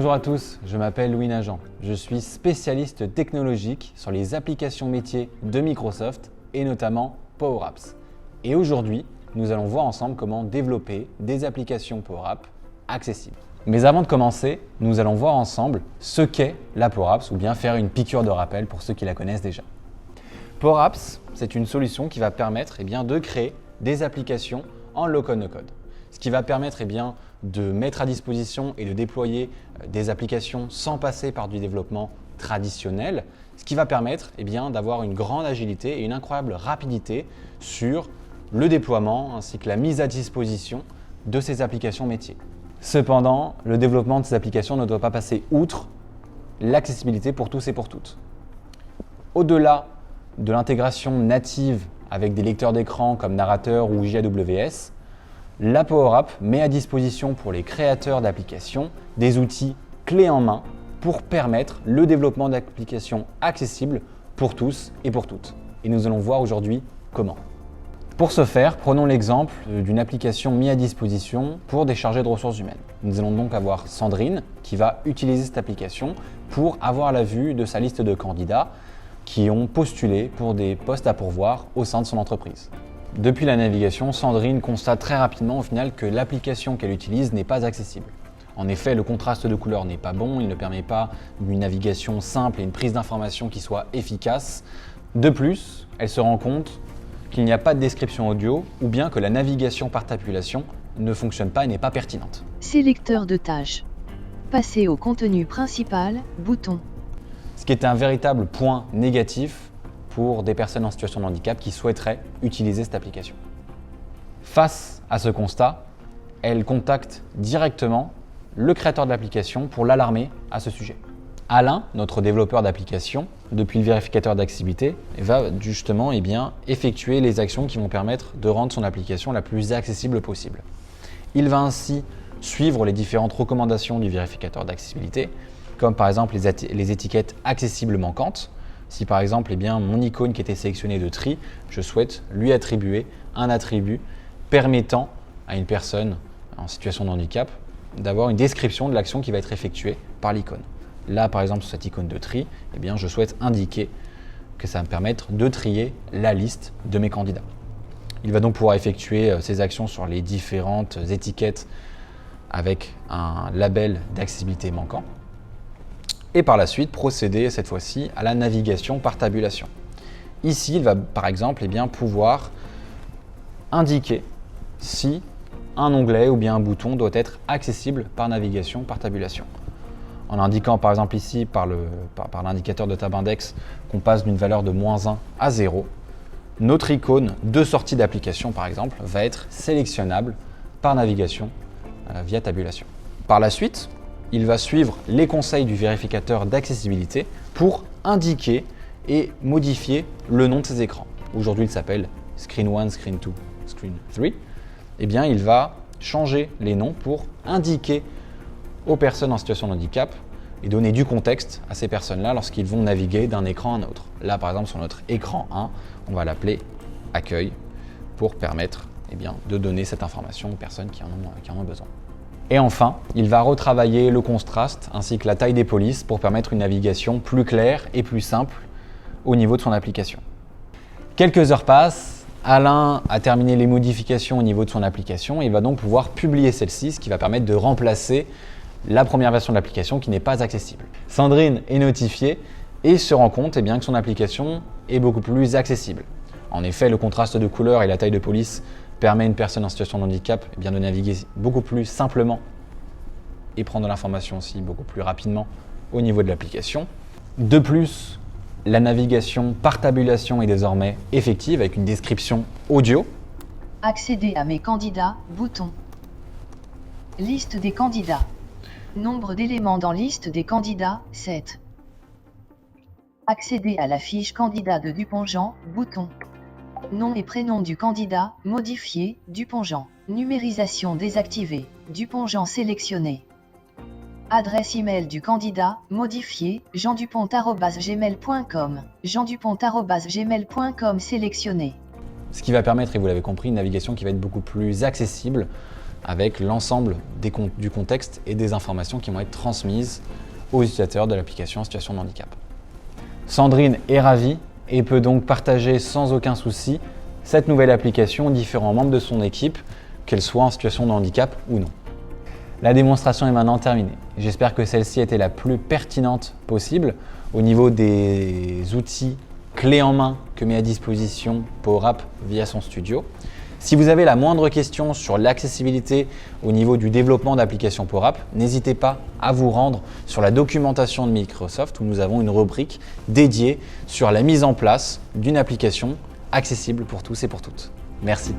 Bonjour à tous, je m'appelle Louis Nagent. Je suis spécialiste technologique sur les applications métiers de Microsoft et notamment Power Apps. Et aujourd'hui, nous allons voir ensemble comment développer des applications Power Apps accessibles. Mais avant de commencer, nous allons voir ensemble ce qu'est la Power Apps ou bien faire une piqûre de rappel pour ceux qui la connaissent déjà. Power Apps, c'est une solution qui va permettre de créer des applications en low-code, no-code. Ce qui va permettre de mettre à disposition et de déployer des applications sans passer par du développement traditionnel, ce qui va permettre d'avoir une grande agilité et une incroyable rapidité sur le déploiement ainsi que la mise à disposition de ces applications métiers. Cependant, le développement de ces applications ne doit pas passer outre l'accessibilité pour tous et pour toutes. Au-delà de l'intégration native avec des lecteurs d'écran comme Narrator ou JAWS, la Power App met à disposition pour les créateurs d'applications des outils clés en main pour permettre le développement d'applications accessibles pour tous et pour toutes. Et nous allons voir aujourd'hui comment. Pour ce faire, prenons l'exemple d'une application mise à disposition pour des chargés de ressources humaines. Nous allons donc avoir Sandrine qui va utiliser cette application pour avoir la vue de sa liste de candidats qui ont postulé pour des postes à pourvoir au sein de son entreprise. Depuis la navigation, Sandrine constate très rapidement au final que l'application qu'elle utilise n'est pas accessible. En effet, le contraste de couleurs n'est pas bon, il ne permet pas une navigation simple et une prise d'information qui soit efficace. De plus, elle se rend compte qu'il n'y a pas de description audio ou bien que la navigation par tabulation ne fonctionne pas et n'est pas pertinente. Sélecteur de tâches. Passer au contenu principal, bouton. Ce qui est un véritable point négatif pour des personnes en situation de handicap qui souhaiteraient utiliser cette application. Face à ce constat, elle contacte directement le créateur de l'application pour l'alarmer à ce sujet. Alain, notre développeur d'application, depuis le vérificateur d'accessibilité, va justement effectuer les actions qui vont permettre de rendre son application la plus accessible possible. Il va ainsi suivre les différentes recommandations du vérificateur d'accessibilité, comme par exemple les étiquettes accessibles manquantes. Si par exemple mon icône qui était sélectionnée de tri, je souhaite lui attribuer un attribut permettant à une personne en situation de handicap d'avoir une description de l'action qui va être effectuée par l'icône. Là par exemple sur cette icône de tri, je souhaite indiquer que ça va me permettre de trier la liste de mes candidats. Il va donc pouvoir effectuer ces actions sur les différentes étiquettes avec un label d'accessibilité manquant. Et par la suite procéder cette fois-ci à la navigation par tabulation. Ici, il va par exemple pouvoir indiquer si un onglet ou bien un bouton doit être accessible par navigation par tabulation. En indiquant par exemple ici par l'indicateur de tab index qu'on passe d'une valeur de -1 à 0, notre icône de sortie d'application par exemple va être sélectionnable par navigation via tabulation. Par la suite, il va suivre les conseils du vérificateur d'accessibilité pour indiquer et modifier le nom de ses écrans. Aujourd'hui, il s'appelle Screen 1, Screen 2, Screen 3. Il va changer les noms pour indiquer aux personnes en situation de handicap et donner du contexte à ces personnes-là lorsqu'ils vont naviguer d'un écran à un autre. Là, par exemple, sur notre écran 1, on va l'appeler Accueil pour permettre de donner cette information aux personnes qui en ont besoin. Et enfin, il va retravailler le contraste ainsi que la taille des polices pour permettre une navigation plus claire et plus simple au niveau de son application. Quelques heures passent, Alain a terminé les modifications au niveau de son application et il va donc pouvoir publier celle-ci, ce qui va permettre de remplacer la première version de l'application qui n'est pas accessible. Sandrine est notifiée et se rend compte que son application est beaucoup plus accessible. En effet, le contraste de couleurs et la taille de police permet à une personne en situation de handicap de naviguer beaucoup plus simplement et prendre de l'information aussi beaucoup plus rapidement au niveau de l'application. De plus, la navigation par tabulation est désormais effective avec une description audio. Accéder à mes candidats, bouton. Liste des candidats. Nombre d'éléments dans liste des candidats, 7. Accéder à la fiche candidat de Dupont-Jean, bouton. Nom et prénom du candidat, modifié, Dupont-Jean. Numérisation désactivée, Dupont-Jean sélectionné. Adresse email du candidat, modifié, jeandupont@gmail.com. jeandupont@gmail.com sélectionné. Ce qui va permettre, et vous l'avez compris, une navigation qui va être beaucoup plus accessible avec l'ensemble du contexte et des informations qui vont être transmises aux utilisateurs de l'application en situation de handicap. Sandrine est ravie et peut donc partager sans aucun souci cette nouvelle application aux différents membres de son équipe, qu'elle soit en situation de handicap ou non. La démonstration est maintenant terminée. J'espère que celle-ci était la plus pertinente possible au niveau des outils clés en main que met à disposition PowerApp via son studio. Si vous avez la moindre question sur l'accessibilité au niveau du développement d'applications PowerApp, n'hésitez pas à vous rendre sur la documentation de Microsoft où nous avons une rubrique dédiée sur la mise en place d'une application accessible pour tous et pour toutes. Merci.